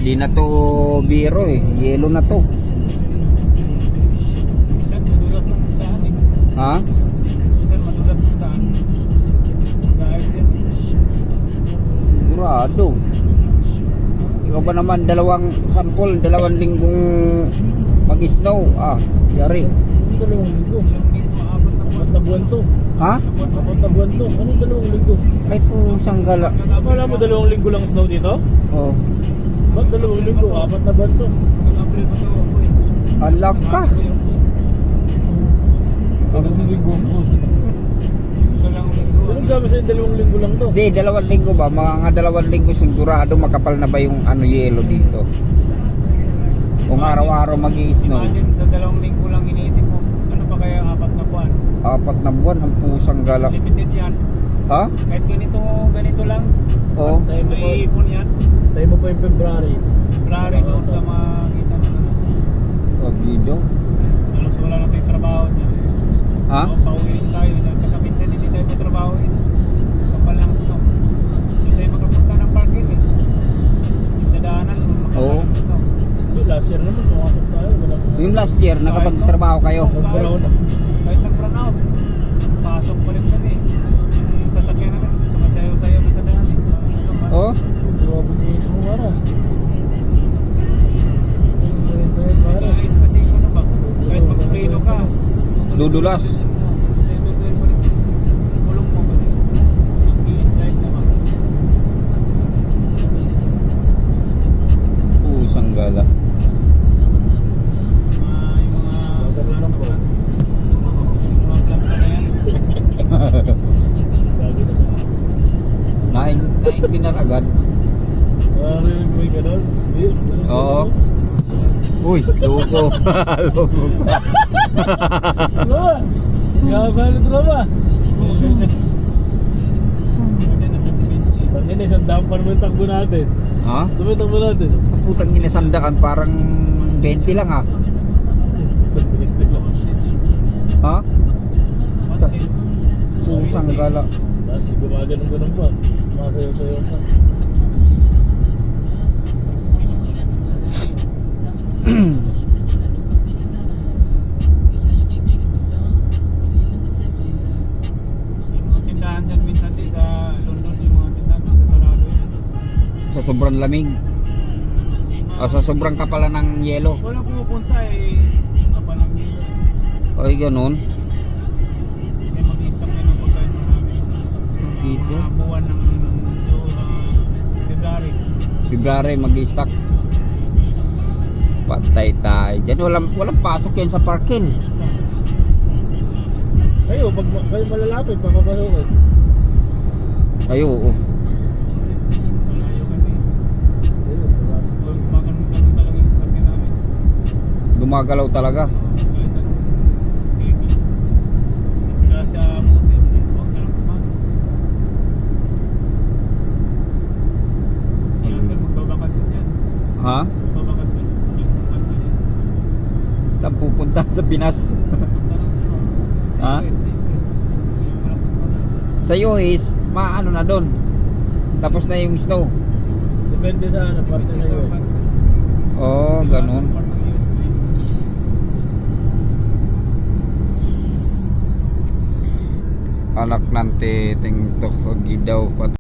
Di na to biro eh. Yelo na to. Madulas ng daan eh. Ha? Sir, madulas ng daan. Mag-aayos yan. Sigurado. Ikaw ba naman dalawang linggong mag-snow? Ah, yari. Dalawang linggo. Apat na buwan to. Ha? Apat na buwan to. Anong dalawang linggo? Ay po, sanggala. Akala mo dalawang linggo lang snow dito? Oh. Ba't dalawang linggo? Apat na buwan to. April pa daw ako eh. Alak ka. Dalawang linggo po. Anong sabi sa'yo dalawang linggo lang to? Hindi, 2 linggo ba? Mga 2 linggo sigurado makapal na ba yung ano yelo dito? Kung araw-araw mag-i-snow. Imagine sa 2 linggo lang iniisip mo. Ano pa kaya 4 na buwan? 4 na buwan ang pusang gala. Limited yan. Ha? Kahit ganito lang. Oo. May ipon yan. Tayo mo pa yung February. February doon ka makakita mo na. Pagido. Halos wala na tayong trabaho niya. Ha? Pauwiin tayo dyan. Saka minsan hindi tayo matrabahoin. Kapal lang snow. Hindi tayo makapunta ng parking eh. Yung dadaanan, Oo. makapal ng snow. Hindi, last year naman, tumakot tayo. Yung last year, nakapagtrabaho kayo. Nag-brown na. Kahit nag-run out, pasok pa rin kami. Yung sasakyan namin, sumasayaw-sayaw sa daan eh. Oh? Grabe din mo, wala. Guys, kasi ano ba, kahit mag-preno ka, Dudulas. kulong mo kasi ang bilis dahil naman. Pusang gala. Yung mga Ganun lang po. yung mga club na yan. Lagi na. Naintinar agad. Narinig mo yung ganun? Hindi. Oo. Uy, loko. Loko pa. Ano? Gabalo drama. Pag yun, isang daan pa naman yung takbo natin. Ha? Ito yung takbo natin. Putang inasandakan parang 20 lang ha. Pagbiligtig lang. Ha? Sa pusang gala. Tapos gumaganong-ganong pa. Masayaw-sayaw pa. Yung mga tindahan dyan minsan din sa London, yung mga tindahan dyan sa sarado yun. Sa sobrang lamig. O sa sobrang kapala ng yelo. Wala pumupunta eh, kapal ng dito. Ay, ganun. May mag-i-stock na ng pagkain marami. Dito. Mga buwan ng February. February mag-i-stock. Patay tayo. Diyan walang pasok yan sa parking. Kayo, pag kayo malalapit, papapasukin. Ayo, oo. Malayo kasi. Ayun, Magkakaroon talaga yung sasakyan namin. Gumagalaw talaga. Kahit anong heavy. Disgrasya mo din. Huwag ka lang pumasok. Kaya sir, magbabakasyon yan. Ha? Magbabakasyon. Alis ng bansa yan. Saan pupunta? Sa Pinas? Punta lang ano. Ha? Sa US. Yung malakas na. Sa US, maano na doon. Tapos na yung snow. depende sa ano, parte sa US. Oh, ganun. Anak ng titing to, gidaw pa.